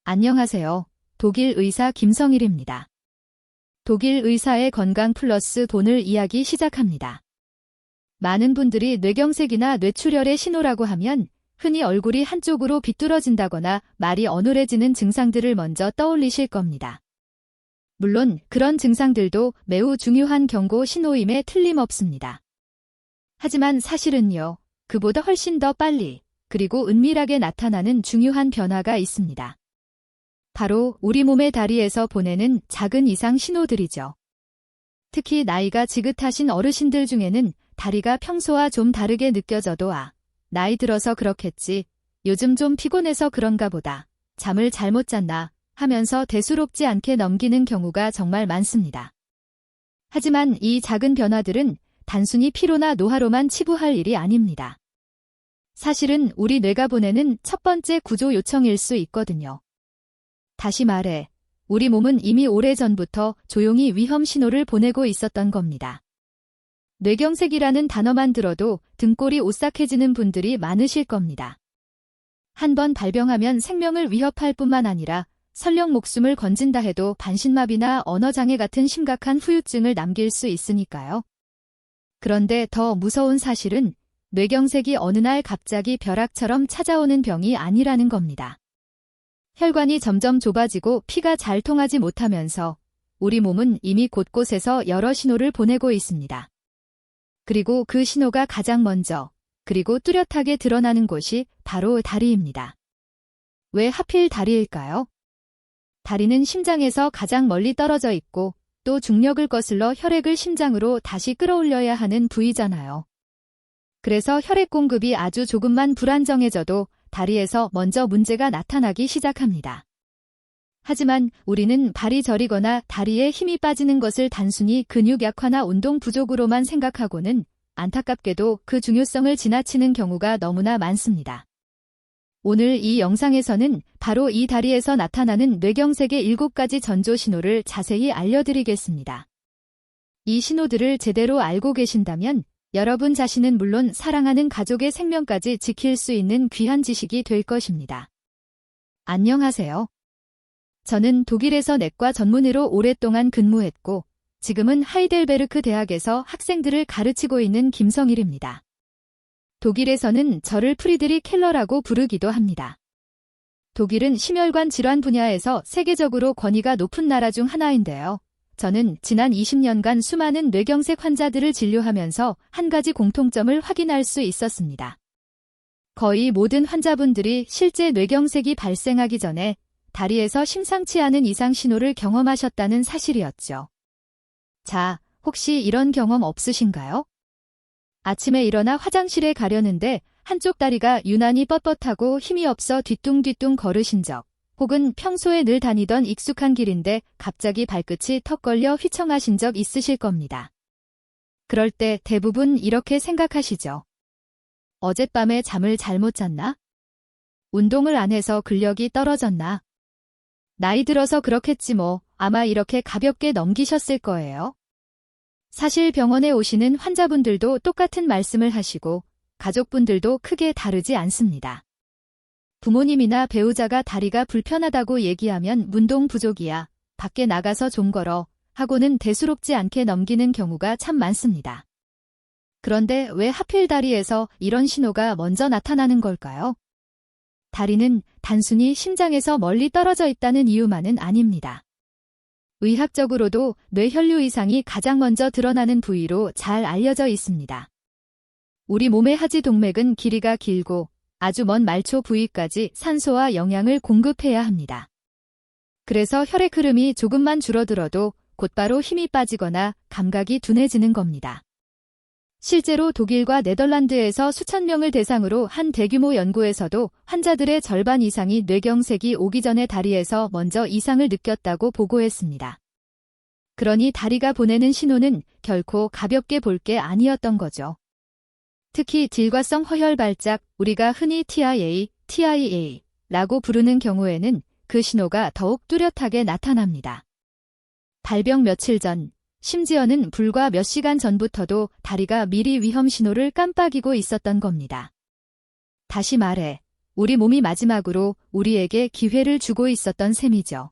안녕하세요. 독일 의사 김성일입니다. 독일 의사의 건강 플러스 돈을 이야기 시작합니다. 많은 분들이 뇌경색이나 뇌출혈의 신호라고 하면 흔히 얼굴이 한쪽으로 비뚤어진다거나 말이 어눌해지는 증상들을 먼저 떠올리실 겁니다. 물론 그런 증상들도 매우 중요한 경고 신호임에 틀림없습니다. 하지만 사실은요, 그보다 훨씬 더 빨리 그리고 은밀하게 나타나는 중요한 변화가 있습니다. 바로 우리 몸의 다리에서 보내는 작은 이상 신호들이죠. 특히 나이가 지긋하신 어르신들 중에는 다리가 평소와 좀 다르게 느껴져도 나이 들어서 그렇겠지, 요즘 좀 피곤해서 그런가 보다, 잠을 잘못 잤나 하면서 대수롭지 않게 넘기는 경우가 정말 많습니다. 하지만 이 작은 변화들은 단순히 피로나 노화로만 치부할 일이 아닙니다. 사실은 우리 뇌가 보내는 첫 번째 구조 요청일 수 있거든요. 다시 말해, 우리 몸은 이미 오래전부터 조용히 위험 신호를 보내고 있었던 겁니다. 뇌경색이라는 단어만 들어도 등골이 오싹해지는 분들이 많으실 겁니다. 한번 발병하면 생명을 위협할 뿐만 아니라 설령 목숨을 건진다 해도 반신마비나 언어장애 같은 심각한 후유증을 남길 수 있으니까요. 그런데 더 무서운 사실은 뇌경색이 어느 날 갑자기 벼락처럼 찾아오는 병이 아니라는 겁니다. 혈관이 점점 좁아지고 피가 잘 통하지 못하면서 우리 몸은 이미 곳곳에서 여러 신호를 보내고 있습니다. 그리고 그 신호가 가장 먼저 그리고 뚜렷하게 드러나는 곳이 바로 다리입니다. 왜 하필 다리일까요? 다리는 심장에서 가장 멀리 떨어져 있고 또 중력을 거슬러 혈액을 심장으로 다시 끌어올려야 하는 부위잖아요. 그래서 혈액 공급이 아주 조금만 불안정해져도 다리에서 먼저 문제가 나타나기 시작합니다. 하지만 우리는 발이 저리거나 다리에 힘이 빠지는 것을 단순히 근육 약화나 운동 부족으로만 생각하고는 안타깝게도 그 중요성을 지나치는 경우가 너무나 많습니다. 오늘 이 영상에서는 바로 이 다리에서 나타나는 뇌경색의 7가지 전조 신호를 자세히 알려드리겠습니다. 이 신호들을 제대로 알고 계신다면 여러분 자신은 물론 사랑하는 가족의 생명까지 지킬 수 있는 귀한 지식이 될 것입니다. 안녕하세요. 저는 독일에서 내과 전문의로 오랫동안 근무했고 지금은 하이델베르크 대학에서 학생들을 가르치고 있는 김성일입니다. 독일에서는 저를 프리드리 켈러라고 부르기도 합니다. 독일은 심혈관 질환 분야에서 세계적으로 권위가 높은 나라 중 하나인데요. 저는 지난 20년간 수많은 뇌경색 환자들을 진료하면서 한 가지 공통점을 확인할 수 있었습니다. 거의 모든 환자분들이 실제 뇌경색이 발생하기 전에 다리에서 심상치 않은 이상 신호를 경험하셨다는 사실이었죠. 자, 혹시 이런 경험 없으신가요? 아침에 일어나 화장실에 가려는데 한쪽 다리가 유난히 뻣뻣하고 힘이 없어 뒤뚱뒤뚱 걸으신 적, 혹은 평소에 늘 다니던 익숙한 길인데 갑자기 발끝이 턱 걸려 휘청하신 적 있으실 겁니다. 그럴 때 대부분 이렇게 생각하시죠. 어젯밤에 잠을 잘못 잤나? 운동을 안 해서 근력이 떨어졌나? 나이 들어서 그렇겠지 뭐, 아마 이렇게 가볍게 넘기셨을 거예요. 사실 병원에 오시는 환자분들도 똑같은 말씀을 하시고 가족분들도 크게 다르지 않습니다. 부모님이나 배우자가 다리가 불편하다고 얘기하면 운동 부족이야, 밖에 나가서 좀 걸어 하고는 대수롭지 않게 넘기는 경우가 참 많습니다. 그런데 왜 하필 다리에서 이런 신호가 먼저 나타나는 걸까요? 다리는 단순히 심장에서 멀리 떨어져 있다는 이유만은 아닙니다. 의학적으로도 뇌혈류 이상이 가장 먼저 드러나는 부위로 잘 알려져 있습니다. 우리 몸의 하지 동맥은 길이가 길고 아주 먼 말초 부위까지 산소와 영양을 공급해야 합니다. 그래서 혈액 흐름이 조금만 줄어들어도 곧바로 힘이 빠지거나 감각이 둔해지는 겁니다. 실제로 독일과 네덜란드에서 수천 명을 대상으로 한 대규모 연구에서도 환자들의 절반 이상이 뇌경색이 오기 전에 다리에서 먼저 이상을 느꼈다고 보고했습니다. 그러니 다리가 보내는 신호는 결코 가볍게 볼 게 아니었던 거죠. 특히 질과성 허혈 발작, 우리가 흔히 TIA라고 부르는 경우에는 그 신호가 더욱 뚜렷하게 나타납니다. 발병 며칠 전, 심지어는 불과 몇 시간 전부터도 다리가 미리 위험 신호를 깜빡이고 있었던 겁니다. 다시 말해, 우리 몸이 마지막으로 우리에게 기회를 주고 있었던 셈이죠.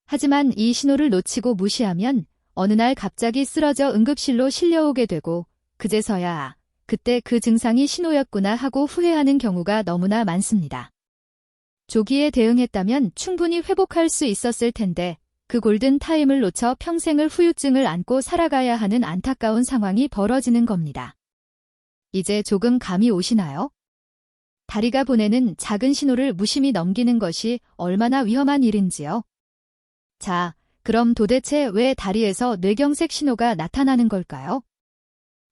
하지만 이 신호를 놓치고 무시하면 어느 날 갑자기 쓰러져 응급실로 실려오게 되고 그제서야 그때 그 증상이 신호였구나 하고 후회하는 경우가 너무나 많습니다. 조기에 대응했다면 충분히 회복할 수 있었을 텐데 그 골든 타임을 놓쳐 평생을 후유증을 안고 살아가야 하는 안타까운 상황이 벌어지는 겁니다. 이제 조금 감이 오시나요? 다리가 보내는 작은 신호를 무심히 넘기는 것이 얼마나 위험한 일인지요. 자, 그럼 도대체 왜 다리에서 뇌경색 신호가 나타나는 걸까요?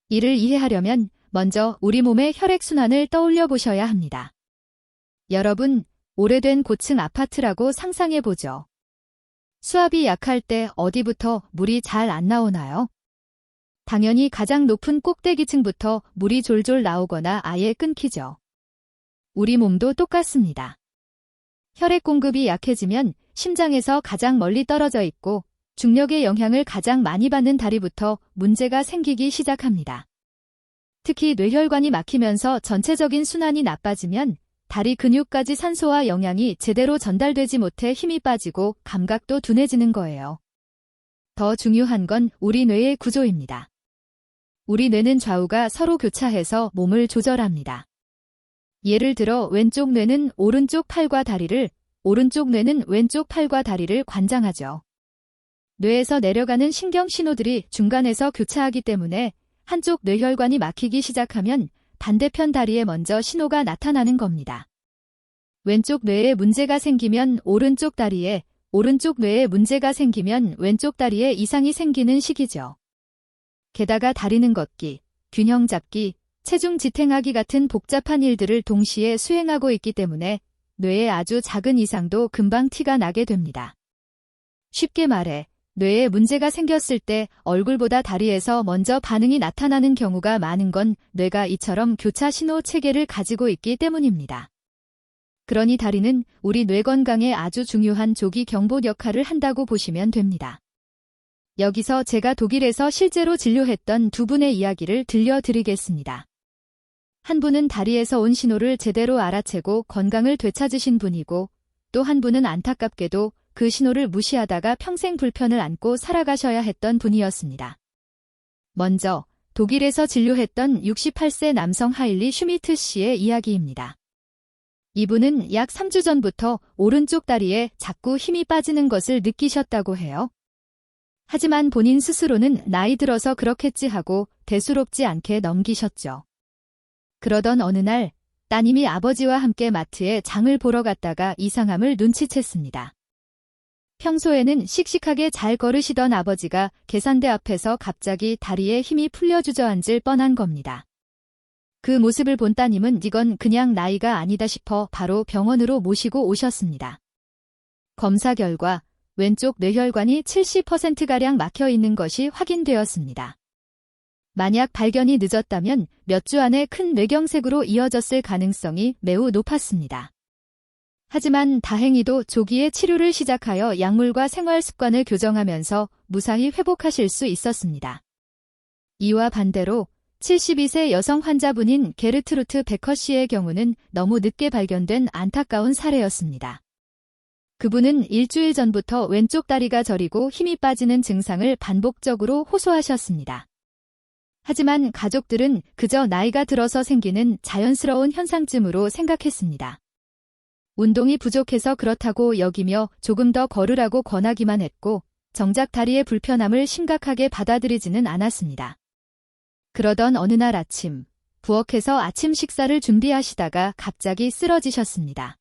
이를 이해하려면 먼저 우리 몸의 혈액순환을 떠올려 보셔야 합니다. 여러분, 오래된 고층 아파트라고 상상해보죠. 수압이 약할 때 어디부터 물이 잘 안 나오나요? 당연히 가장 높은 꼭대기층부터 물이 졸졸 나오거나 아예 끊기죠. 우리 몸도 똑같습니다. 혈액 공급이 약해지면 심장에서 가장 멀리 떨어져 있고 중력의 영향을 가장 많이 받는 다리부터 문제가 생기기 시작합니다. 특히 뇌혈관이 막히면서 전체적인 순환이 나빠지면 다리 근육까지 산소와 영양이 제대로 전달되지 못해 힘이 빠지고 감각도 둔해지는 거예요. 더 중요한 건 우리 뇌의 구조입니다. 우리 뇌는 좌우가 서로 교차해서 몸을 조절합니다. 예를 들어 왼쪽 뇌는 오른쪽 팔과 다리를, 오른쪽 뇌는 왼쪽 팔과 다리를 관장하죠. 뇌에서 내려가는 신경 신호들이 중간에서 교차하기 때문에 한쪽 뇌혈관이 막히기 시작하면 반대편 다리에 먼저 신호가 나타나는 겁니다. 왼쪽 뇌에 문제가 생기면 오른쪽 다리에, 오른쪽 뇌에 문제가 생기면 왼쪽 다리에 이상이 생기는 시기죠. 게다가 다리는 걷기, 균형 잡기, 체중 지탱하기 같은 복잡한 일들을 동시에 수행하고 있기 때문에 뇌에 아주 작은 이상도 금방 티가 나게 됩니다. 쉽게 말해, 뇌에 문제가 생겼을 때 얼굴보다 다리에서 먼저 반응이 나타나는 경우가 많은 건 뇌가 이처럼 교차 신호 체계를 가지고 있기 때문입니다. 그러니 다리는 우리 뇌 건강에 아주 중요한 조기 경보 역할을 한다고 보시면 됩니다. 여기서 제가 독일에서 실제로 진료했던 두 분의 이야기를 들려드리겠습니다. 한 분은 다리에서 온 신호를 제대로 알아채고 건강을 되찾으신 분이고 또 한 분은 안타깝게도 그 신호를 무시하다가 평생 불편을 안고 살아가셔야 했던 분이었습니다. 먼저 독일에서 진료했던 68세 남성 하일리 슈미트 씨의 이야기입니다. 이분은 약 3주 전부터 오른쪽 다리에 자꾸 힘이 빠지는 것을 느끼셨다고 해요. 하지만 본인 스스로는 나이 들어서 그렇겠지 하고 대수롭지 않게 넘기셨죠. 그러던 어느 날 따님이 아버지와 함께 마트에 장을 보러 갔다가 이상함을 눈치챘습니다. 평소에는 씩씩하게 잘 걸으시던 아버지가 계산대 앞에서 갑자기 다리에 힘이 풀려 주저앉을 뻔한 겁니다. 그 모습을 본 따님은 이건 그냥 나이가 아니다 싶어 바로 병원으로 모시고 오셨습니다. 검사 결과 왼쪽 뇌혈관이 70%가량 막혀 있는 것이 확인되었습니다. 만약 발견이 늦었다면 몇 주 안에 큰 뇌경색으로 이어졌을 가능성이 매우 높았습니다. 하지만 다행히도 조기에 치료를 시작하여 약물과 생활 습관을 교정하면서 무사히 회복하실 수 있었습니다. 이와 반대로 72세 여성 환자분인 게르트루트 베커 씨의 경우는 너무 늦게 발견된 안타까운 사례였습니다. 그분은 일주일 전부터 왼쪽 다리가 저리고 힘이 빠지는 증상을 반복적으로 호소하셨습니다. 하지만 가족들은 그저 나이가 들어서 생기는 자연스러운 현상쯤으로 생각했습니다. 운동이 부족해서 그렇다고 여기며 조금 더 걸으라고 권하기만 했고 정작 다리의 불편함을 심각하게 받아들이지는 않았습니다. 그러던 어느 날 아침, 부엌에서 아침 식사를 준비하시다가 갑자기 쓰러지셨습니다.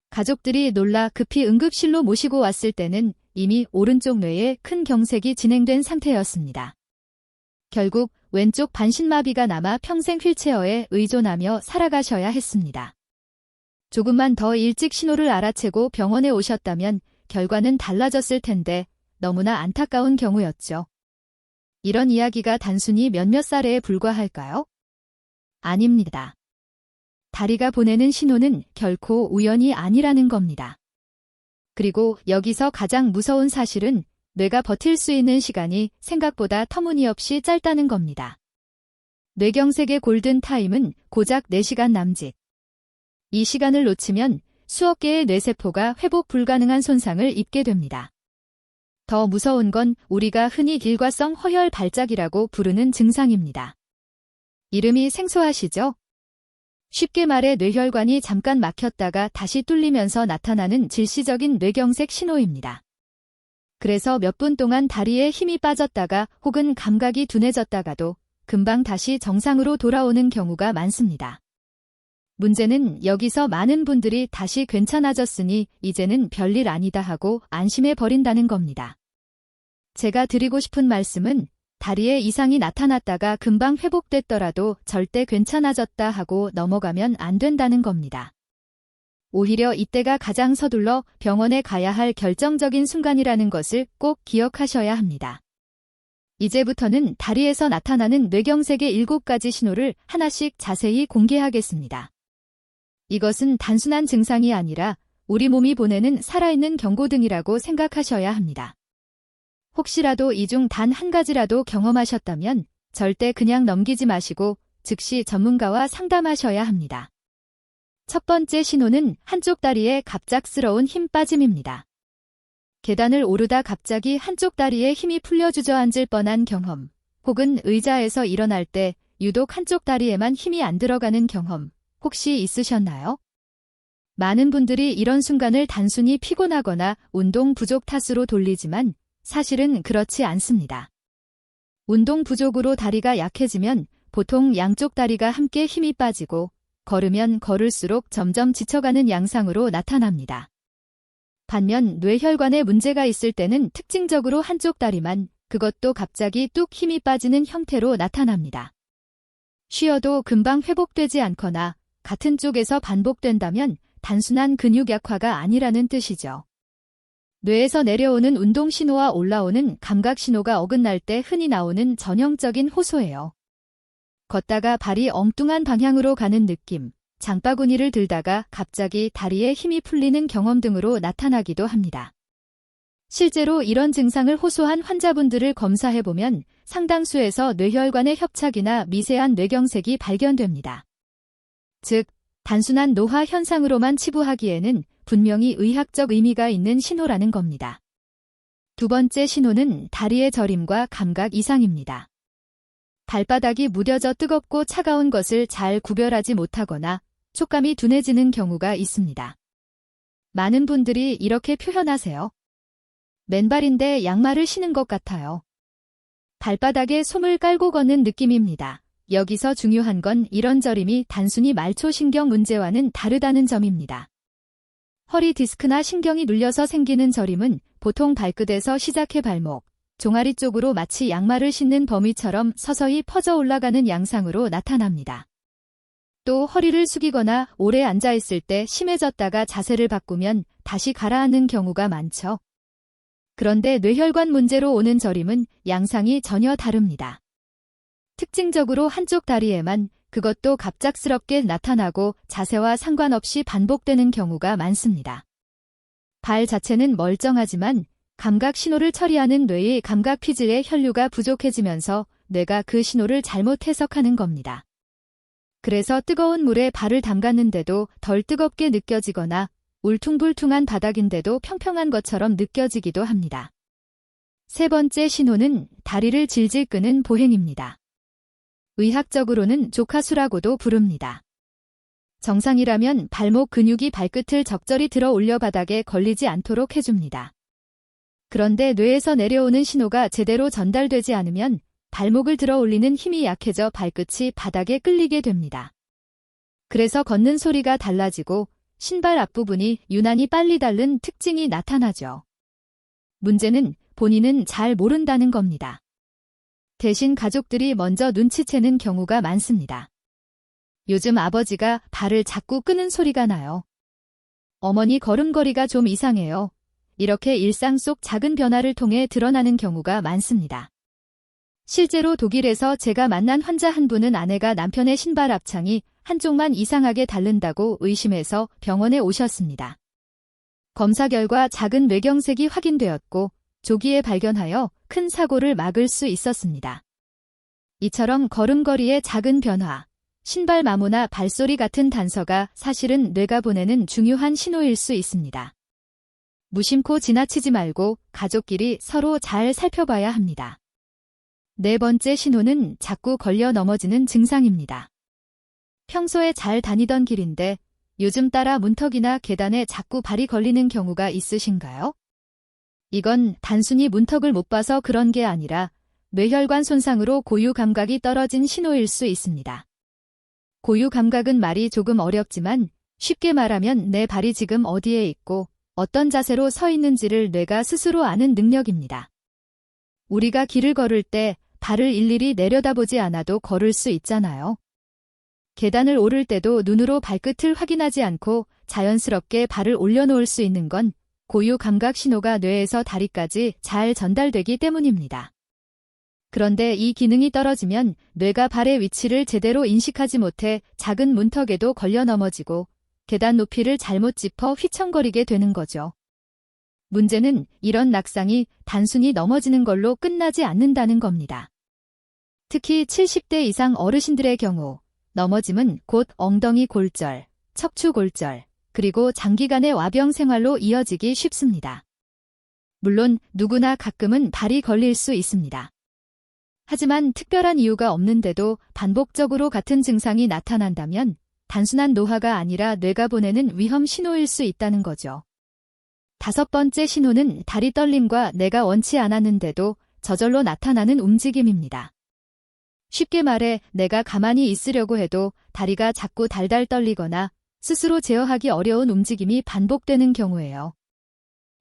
가족들이 놀라 급히 응급실로 모시고 왔을 때는 이미 오른쪽 뇌에 큰 경색이 진행된 상태였습니다. 결국 왼쪽 반신마비가 남아 평생 휠체어에 의존하며 살아가셔야 했습니다. 조금만 더 일찍 신호를 알아채고 병원에 오셨다면 결과는 달라졌을 텐데 너무나 안타까운 경우였죠. 이런 이야기가 단순히 몇몇 사례에 불과할까요? 아닙니다. 다리가 보내는 신호는 결코 우연이 아니라는 겁니다. 그리고 여기서 가장 무서운 사실은 뇌가 버틸 수 있는 시간이 생각보다 터무니없이 짧다는 겁니다. 뇌경색의 골든 타임은 고작 4시간 남짓. 이 시간을 놓치면 수억 개의 뇌세포가 회복 불가능한 손상을 입게 됩니다. 더 무서운 건 우리가 흔히 일과성 허혈 발작이라고 부르는 증상입니다. 이름이 생소하시죠? 쉽게 말해 뇌혈관이 잠깐 막혔다가 다시 뚫리면서 나타나는 질시적인 뇌경색 신호입니다. 그래서 몇 분 동안 다리에 힘이 빠졌다가 혹은 감각이 둔해졌다가도 금방 다시 정상으로 돌아오는 경우가 많습니다. 문제는 여기서 많은 분들이 다시 괜찮아졌으니 이제는 별일 아니다 하고 안심해 버린다는 겁니다. 제가 드리고 싶은 말씀은 다리에 이상이 나타났다가 금방 회복됐더라도 절대 괜찮아졌다 하고 넘어가면 안 된다는 겁니다. 오히려 이때가 가장 서둘러 병원에 가야 할 결정적인 순간이라는 것을 꼭 기억하셔야 합니다. 이제부터는 다리에서 나타나는 뇌경색의 7가지 신호를 하나씩 자세히 공개하겠습니다. 이것은 단순한 증상이 아니라 우리 몸이 보내는 살아있는 경고등이라고 생각하셔야 합니다. 혹시라도 이 중 단 한 가지라도 경험하셨다면 절대 그냥 넘기지 마시고 즉시 전문가와 상담하셔야 합니다. 첫 번째 신호는 한쪽 다리에 갑작스러운 힘 빠짐입니다. 계단을 오르다 갑자기 한쪽 다리에 힘이 풀려 주저앉을 뻔한 경험, 혹은 의자에서 일어날 때 유독 한쪽 다리에만 힘이 안 들어가는 경험, 혹시 있으셨나요? 많은 분들이 이런 순간을 단순히 피곤하거나 운동 부족 탓으로 돌리지만 사실은 그렇지 않습니다. 운동 부족으로 다리가 약해지면 보통 양쪽 다리가 함께 힘이 빠지고 걸으면 걸을수록 점점 지쳐가는 양상으로 나타납니다. 반면 뇌혈관에 문제가 있을 때는 특징적으로 한쪽 다리만, 그것도 갑자기 뚝 힘이 빠지는 형태로 나타납니다. 쉬어도 금방 회복되지 않거나 같은 쪽에서 반복된다면 단순한 근육 약화가 아니라는 뜻이죠. 뇌에서 내려오는 운동 신호와 올라오는 감각 신호가 어긋날 때 흔히 나오는 전형적인 호소예요. 걷다가 발이 엉뚱한 방향으로 가는 느낌, 장바구니를 들다가 갑자기 다리에 힘이 풀리는 경험 등으로 나타나기도 합니다. 실제로 이런 증상을 호소한 환자분들을 검사해보면 상당수에서 뇌혈관의 협착이나 미세한 뇌경색이 발견됩니다. 즉, 단순한 노화 현상으로만 치부하기에는 분명히 의학적 의미가 있는 신호라는 겁니다. 두 번째 신호는 다리의 저림과 감각 이상입니다. 발바닥이 무뎌져 뜨겁고 차가운 것을 잘 구별하지 못하거나 촉감이 둔해지는 경우가 있습니다. 많은 분들이 이렇게 표현하세요. 맨발인데 양말을 신은 것 같아요. 발바닥에 솜을 깔고 걷는 느낌입니다. 여기서 중요한 건 이런 저림이 단순히 말초신경 문제와는 다르다는 점입니다. 허리 디스크나 신경이 눌려서 생기는 저림은 보통 발끝에서 시작해 발목, 종아리 쪽으로 마치 양말을 신는 범위처럼 서서히 퍼져 올라가는 양상으로 나타납니다. 또 허리를 숙이거나 오래 앉아있을 때 심해졌다가 자세를 바꾸면 다시 가라앉는 경우가 많죠. 그런데 뇌혈관 문제로 오는 저림은 양상이 전혀 다릅니다. 특징적으로 한쪽 다리에만, 그것도 갑작스럽게 나타나고 자세와 상관없이 반복되는 경우가 많습니다. 발 자체는 멀쩡하지만 감각 신호를 처리하는 뇌의 감각 피질의 혈류가 부족해지면서 뇌가 그 신호를 잘못 해석하는 겁니다. 그래서 뜨거운 물에 발을 담갔는데도 덜 뜨겁게 느껴지거나 울퉁불퉁한 바닥인데도 평평한 것처럼 느껴지기도 합니다. 세 번째 신호는 다리를 질질 끄는 보행입니다. 의학적으로는 조카수라고도 부릅니다. 정상이라면 발목 근육이 발끝을 적절히 들어 올려 바닥에 걸리지 않도록 해줍니다. 그런데 뇌에서 내려오는 신호가 제대로 전달되지 않으면 발목을 들어 올리는 힘이 약해져 발끝이 바닥에 끌리게 됩니다. 그래서 걷는 소리가 달라지고 신발 앞부분이 유난히 빨리 닳는 특징이 나타나죠. 문제는 본인은 잘 모른다는 겁니다. 대신 가족들이 먼저 눈치채는 경우가 많습니다. 요즘 아버지가 발을 자꾸 끄는 소리가 나요. 어머니 걸음걸이가 좀 이상해요. 이렇게 일상 속 작은 변화를 통해 드러나는 경우가 많습니다. 실제로 독일에서 제가 만난 환자 한 분은 아내가 남편의 신발 앞창이 한쪽만 이상하게 닳는다고 의심해서 병원에 오셨습니다. 검사 결과 작은 뇌경색이 확인되었고 조기에 발견하여 큰 사고를 막을 수 있었습니다. 이처럼 걸음걸이의 작은 변화, 신발 마모나 발소리 같은 단서가 사실은 뇌가 보내는 중요한 신호일 수 있습니다. 무심코 지나치지 말고 가족끼리 서로 잘 살펴봐야 합니다. 네 번째 신호는 자꾸 걸려 넘어지는 증상입니다. 평소에 잘 다니던 길인데 요즘 따라 문턱이나 계단에 자꾸 발이 걸리는 경우가 있으신가요? 이건 단순히 문턱을 못 봐서 그런 게 아니라 뇌혈관 손상으로 고유 감각이 떨어진 신호일 수 있습니다. 고유 감각은 말이 조금 어렵지만 쉽게 말하면 내 발이 지금 어디에 있고 어떤 자세로 서 있는지를 뇌가 스스로 아는 능력입니다. 우리가 길을 걸을 때 발을 일일이 내려다보지 않아도 걸을 수 있잖아요. 계단을 오를 때도 눈으로 발끝을 확인하지 않고 자연스럽게 발을 올려놓을 수 있는 건 고유 감각 신호가 뇌에서 다리까지 잘 전달되기 때문입니다. 그런데 이 기능이 떨어지면 뇌가 발의 위치를 제대로 인식하지 못해 작은 문턱에도 걸려 넘어지고 계단 높이를 잘못 짚어 휘청거리게 되는 거죠. 문제는 이런 낙상이 단순히 넘어지는 걸로 끝나지 않는다는 겁니다. 특히 70대 이상 어르신들의 경우 넘어짐은 곧 엉덩이 골절, 척추 골절, 그리고 장기간의 와병 생활로 이어지기 쉽습니다. 물론 누구나 가끔은 발이 걸릴 수 있습니다. 하지만 특별한 이유가 없는데도 반복적으로 같은 증상이 나타난다면 단순한 노화가 아니라 뇌가 보내는 위험 신호일 수 있다는 거죠. 다섯 번째 신호는 다리 떨림과 내가 원치 않았는데도 저절로 나타나는 움직임입니다. 쉽게 말해 내가 가만히 있으려고 해도 다리가 자꾸 달달 떨리거나 스스로 제어하기 어려운 움직임이 반복되는 경우예요.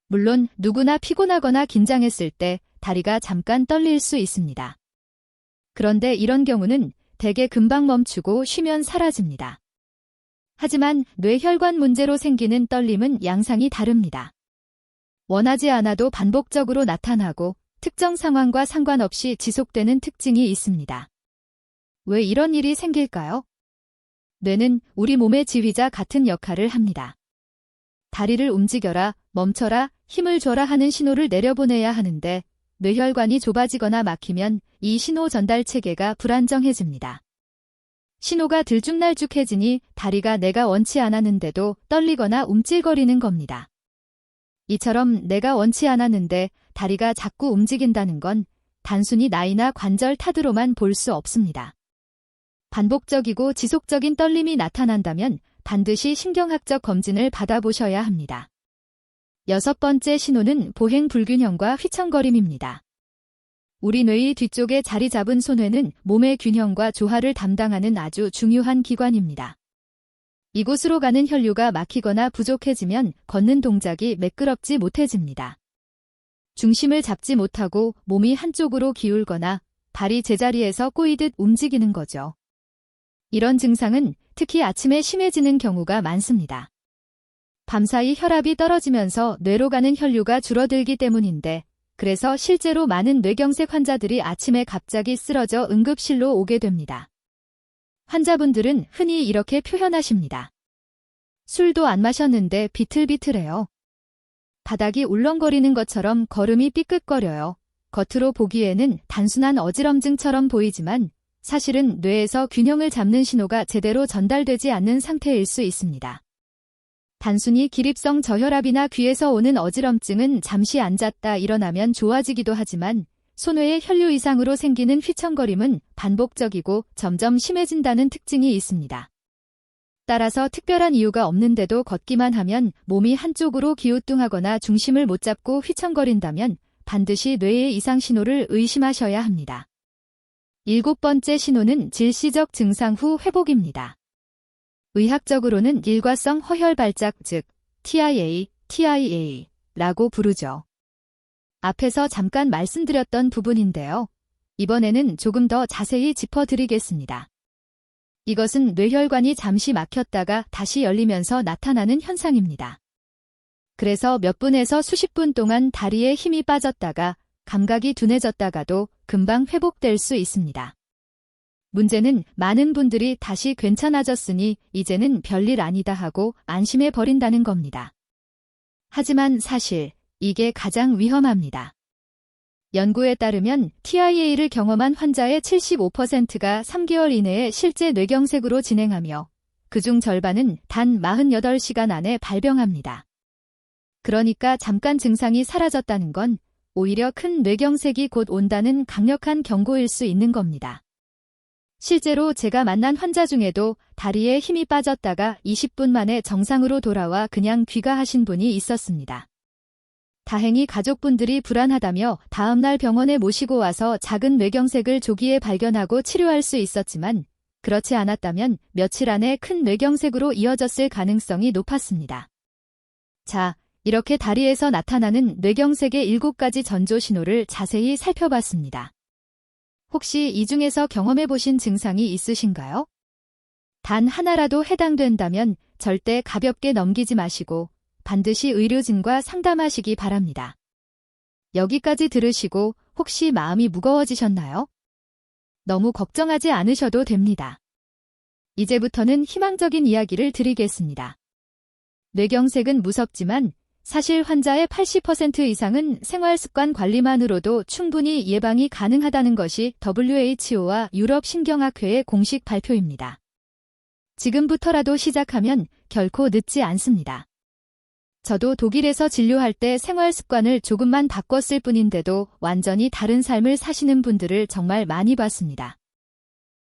물론 누구나 피곤하거나 긴장했을 때 다리가 잠깐 떨릴 수 있습니다. 그런데 이런 경우는 대개 금방 멈추고 쉬면 사라집니다. 하지만 뇌혈관 문제로 생기는 떨림은 양상이 다릅니다. 원하지 않아도 반복적으로 나타나고 특정 상황과 상관없이 지속되는 특징이 있습니다. 왜 이런 일이 생길까요? 뇌는 우리 몸의 지휘자 같은 역할을 합니다. 다리를 움직여라, 멈춰라, 힘을 줘라 하는 신호를 내려보내야 하는데 뇌혈관이 좁아지거나 막히면 이 신호 전달 체계가 불안정해집니다. 신호가 들쭉날쭉해지니 다리가 내가 원치 않았는데도 떨리거나 움찔거리는 겁니다. 이처럼 내가 원치 않았는데 다리가 자꾸 움직인다는 건 단순히 나이나 관절 탓으로만 볼 수 없습니다. 반복적이고 지속적인 떨림이 나타난다면 반드시 신경학적 검진을 받아보셔야 합니다. 여섯 번째 신호는 보행 불균형과 휘청거림입니다. 우리 뇌의 뒤쪽에 자리 잡은 손회는 몸의 균형과 조화를 담당하는 아주 중요한 기관입니다. 이곳으로 가는 혈류가 막히거나 부족해지면 걷는 동작이 매끄럽지 못해집니다. 중심을 잡지 못하고 몸이 한쪽으로 기울거나 발이 제자리에서 꼬이듯 움직이는 거죠. 이런 증상은 특히 아침에 심해지는 경우가 많습니다. 밤사이 혈압이 떨어지면서 뇌로 가는 혈류가 줄어들기 때문인데 그래서 실제로 많은 뇌경색 환자들이 아침에 갑자기 쓰러져 응급실로 오게 됩니다. 환자분들은 흔히 이렇게 표현하십니다. 술도 안 마셨는데 비틀비틀해요. 바닥이 울렁거리는 것처럼 걸음이 삐끗거려요. 겉으로 보기에는 단순한 어지럼증처럼 보이지만 사실은 뇌에서 균형을 잡는 신호가 제대로 전달되지 않는 상태일 수 있습니다. 단순히 기립성 저혈압이나 귀에서 오는 어지럼증은 잠시 앉았다 일어나면 좋아지기도 하지만 손외의 혈류 이상으로 생기는 휘청거림은 반복적이고 점점 심해진다는 특징이 있습니다. 따라서 특별한 이유가 없는데도 걷기만 하면 몸이 한쪽으로 기우뚱하거나 중심을 못 잡고 휘청거린다면 반드시 뇌의 이상 신호를 의심하셔야 합니다. 일곱 번째 신호는 질시적 증상 후 회복입니다. 의학적으로는 일과성 허혈 발작 즉 TIA라고 부르죠. 앞에서 잠깐 말씀드렸던 부분인데요. 이번에는 조금 더 자세히 짚어드리겠습니다. 이것은 뇌혈관이 잠시 막혔다가 다시 열리면서 나타나는 현상입니다. 그래서 몇 분에서 수십 분 동안 다리에 힘이 빠졌다가 감각이 둔해졌다가도 금방 회복될 수 있습니다. 문제는 많은 분들이 다시 괜찮아졌으니 이제는 별일 아니다 하고 안심해 버린다는 겁니다. 하지만 사실 이게 가장 위험합니다. 연구에 따르면 TIA를 경험한 환자의 75%가 3개월 이내에 실제 뇌경색으로 진행하며 그중 절반은 단 48시간 안에 발병합니다. 그러니까 잠깐 증상이 사라졌다는 건 오히려 큰 뇌경색이 곧 온다는 강력한 경고일 수 있는 겁니다. 실제로 제가 만난 환자 중에도 다리에 힘이 빠졌다가 20분 만에 정상으로 돌아와 그냥 귀가하신 분이 있었습니다. 다행히 가족분들이 불안하다며 다음날 병원에 모시고 와서 작은 뇌경색을 조기에 발견하고 치료할 수 있었지만 그렇지 않았다면 며칠 안에 큰 뇌경색으로 이어졌을 가능성이 높았습니다. 자, 이렇게 다리에서 나타나는 뇌경색의 7가지 전조 신호를 자세히 살펴봤습니다. 혹시 이 중에서 경험해보신 증상이 있으신가요? 단 하나라도 해당된다면 절대 가볍게 넘기지 마시고 반드시 의료진과 상담하시기 바랍니다. 여기까지 들으시고 혹시 마음이 무거워지셨나요? 너무 걱정하지 않으셔도 됩니다. 이제부터는 희망적인 이야기를 드리겠습니다. 뇌경색은 무섭지만 사실 환자의 80% 이상은 생활습관 관리만으로도 충분히 예방이 가능하다는 것이 WHO와 유럽신경학회의 공식 발표입니다. 지금부터라도 시작하면 결코 늦지 않습니다. 저도 독일에서 진료할 때 생활습관을 조금만 바꿨을 뿐인데도 완전히 다른 삶을 사시는 분들을 정말 많이 봤습니다.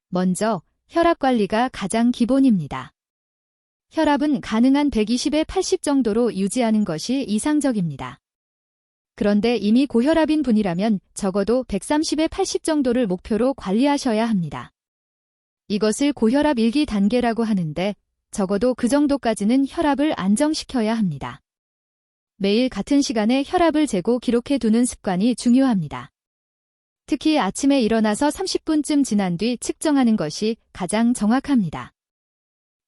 먼저 혈압 관리가 가장 기본입니다. 혈압은 가능한 120에 80 정도로 유지하는 것이 이상적입니다. 그런데 이미 고혈압인 분이라면 적어도 130에 80 정도를 목표로 관리하셔야 합니다. 이것을 고혈압 1기 단계라고 하는데 적어도 그 정도까지는 혈압을 안정시켜야 합니다. 매일 같은 시간에 혈압을 재고 기록해 두는 습관이 중요합니다. 특히 아침에 일어나서 30분쯤 지난 뒤 측정하는 것이 가장 정확합니다.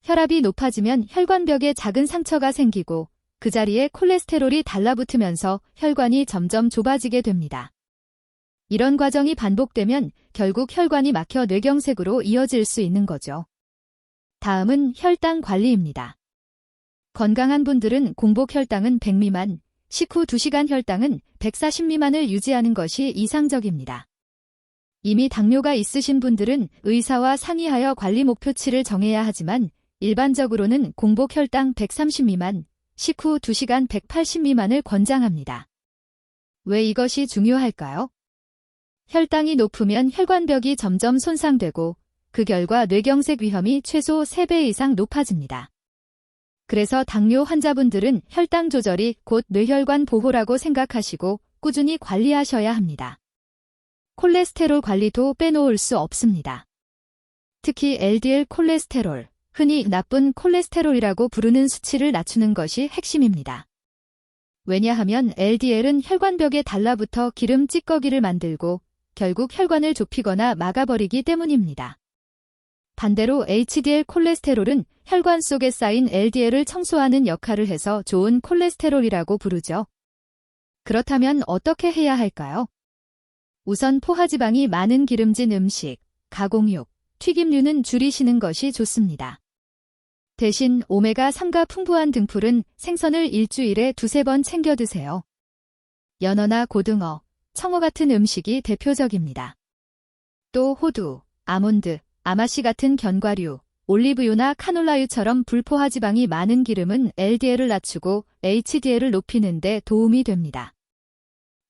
혈압이 높아지면 혈관벽에 작은 상처가 생기고 그 자리에 콜레스테롤이 달라붙으면서 혈관이 점점 좁아지게 됩니다. 이런 과정이 반복되면 결국 혈관이 막혀 뇌경색으로 이어질 수 있는 거죠. 다음은 혈당 관리입니다. 건강한 분들은 공복 혈당은 100 미만, 식후 2시간 혈당은 140 미만을 유지하는 것이 이상적입니다. 이미 당뇨가 있으신 분들은 의사와 상의하여 관리 목표치를 정해야 하지만 일반적으로는 공복 혈당 130 미만, 식후 2시간 180 미만을 권장합니다. 왜 이것이 중요할까요? 혈당이 높으면 혈관벽이 점점 손상되고 그 결과 뇌경색 위험이 최소 3배 이상 높아집니다. 그래서 당뇨 환자분들은 혈당 조절이 곧 뇌혈관 보호라고 생각하시고 꾸준히 관리하셔야 합니다. 콜레스테롤 관리도 빼놓을 수 없습니다. 특히 LDL 콜레스테롤, 흔히 나쁜 콜레스테롤이라고 부르는 수치를 낮추는 것이 핵심입니다. 왜냐하면 LDL은 혈관벽에 달라붙어 기름 찌꺼기를 만들고 결국 혈관을 좁히거나 막아버리기 때문입니다. 반대로 HDL 콜레스테롤은 혈관 속에 쌓인 LDL을 청소하는 역할을 해서 좋은 콜레스테롤이라고 부르죠. 그렇다면 어떻게 해야 할까요? 우선 포화지방이 많은 기름진 음식, 가공육, 튀김류는 줄이시는 것이 좋습니다. 대신 오메가3가 풍부한 등푸른 생선을 일주일에 2~3번 챙겨 드세요. 연어나 고등어, 청어 같은 음식이 대표적입니다. 또 호두, 아몬드, 아마씨 같은 견과류, 올리브유나 카놀라유처럼 불포화지방이 많은 기름은 LDL을 낮추고 HDL을 높이는 데 도움이 됩니다.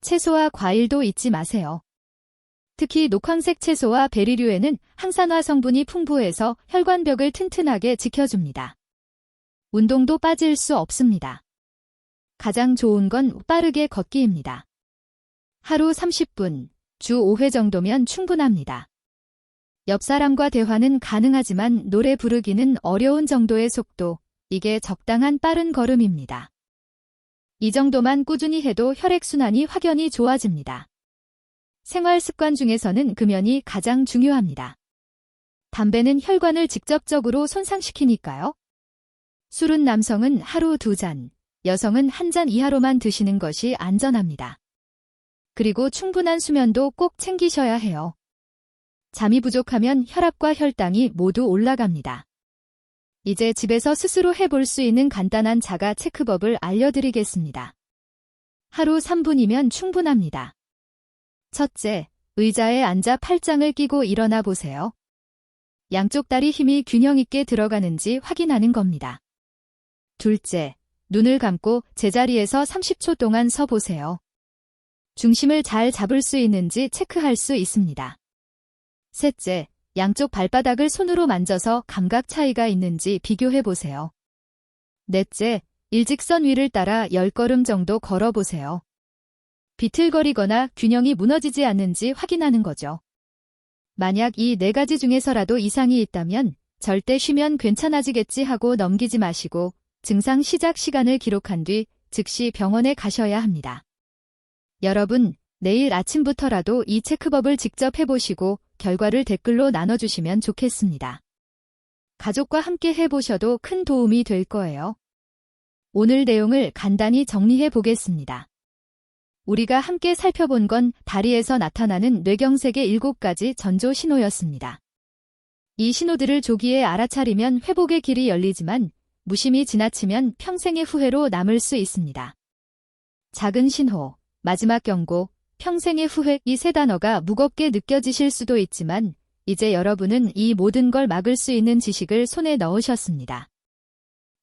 채소와 과일도 잊지 마세요. 특히 녹황색 채소와 베리류에는 항산화 성분이 풍부해서 혈관벽을 튼튼하게 지켜줍니다. 운동도 빠질 수 없습니다. 가장 좋은 건 빠르게 걷기입니다. 하루 30분, 주 5회 정도면 충분합니다. 옆 사람과 대화는 가능하지만 노래 부르기는 어려운 정도의 속도, 이게 적당한 빠른 걸음입니다. 이 정도만 꾸준히 해도 혈액순환이 확연히 좋아집니다. 생활 습관 중에서는 금연이 가장 중요합니다. 담배는 혈관을 직접적으로 손상시키니까요. 술은 남성은 하루 2잔, 여성은 1잔 이하로만 드시는 것이 안전합니다. 그리고 충분한 수면도 꼭 챙기셔야 해요. 잠이 부족하면 혈압과 혈당이 모두 올라갑니다. 이제 집에서 스스로 해볼 수 있는 간단한 자가 체크법을 알려드리겠습니다. 하루 3분이면 충분합니다. 첫째, 의자에 앉아 팔짱을 끼고 일어나 보세요. 양쪽 다리 힘이 균형 있게 들어가는지 확인하는 겁니다. 둘째, 눈을 감고 제자리에서 30초 동안 서 보세요. 중심을 잘 잡을 수 있는지 체크할 수 있습니다. 셋째, 양쪽 발바닥을 손으로 만져서 감각 차이가 있는지 비교해 보세요. 넷째, 일직선 위를 따라 10걸음 정도 걸어 보세요. 비틀거리거나 균형이 무너지지 않는지 확인하는 거죠. 만약 이 4가지 중에서라도 이상이 있다면 절대 쉬면 괜찮아지겠지 하고 넘기지 마시고 증상 시작 시간을 기록한 뒤 즉시 병원에 가셔야 합니다. 여러분, 내일 아침부터라도 이 체크법을 직접 해보시고 결과를 댓글로 나눠주시면 좋겠습니다. 가족과 함께 해보셔도 큰 도움이 될 거예요. 오늘 내용을 간단히 정리해 보겠습니다. 우리가 함께 살펴본 건 다리에서 나타나는 뇌경색의 7가지 전조 신호였습니다. 이 신호들을 조기에 알아차리면 회복의 길이 열리지만 무심히 지나치면 평생의 후회로 남을 수 있습니다. 작은 신호, 마지막 경고, 평생의 후회 이 3단어가 무겁게 느껴지실 수도 있지만 이제 여러분은 이 모든 걸 막을 수 있는 지식을 손에 넣으셨습니다.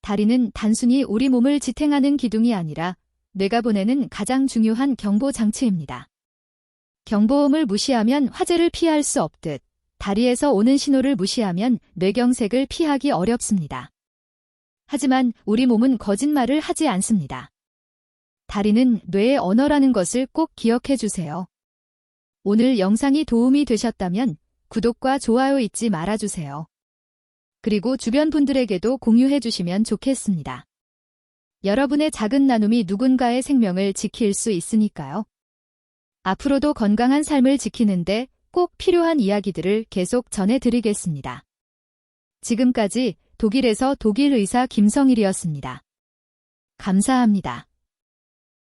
다리는 단순히 우리 몸을 지탱하는 기둥이 아니라 뇌가 보내는 가장 중요한 경보 장치입니다. 경보음을 무시하면 화재를 피할 수 없듯 다리에서 오는 신호를 무시하면 뇌경색을 피하기 어렵습니다. 하지만 우리 몸은 거짓말을 하지 않습니다. 다리는 뇌의 언어라는 것을 꼭 기억해 주세요. 오늘 영상이 도움이 되셨다면 구독과 좋아요 잊지 말아주세요. 그리고 주변 분들에게도 공유해 주시면 좋겠습니다. 여러분의 작은 나눔이 누군가의 생명을 지킬 수 있으니까요. 앞으로도 건강한 삶을 지키는데 꼭 필요한 이야기들을 계속 전해드리겠습니다. 지금까지 독일에서 독일 의사 김성일이었습니다. 감사합니다.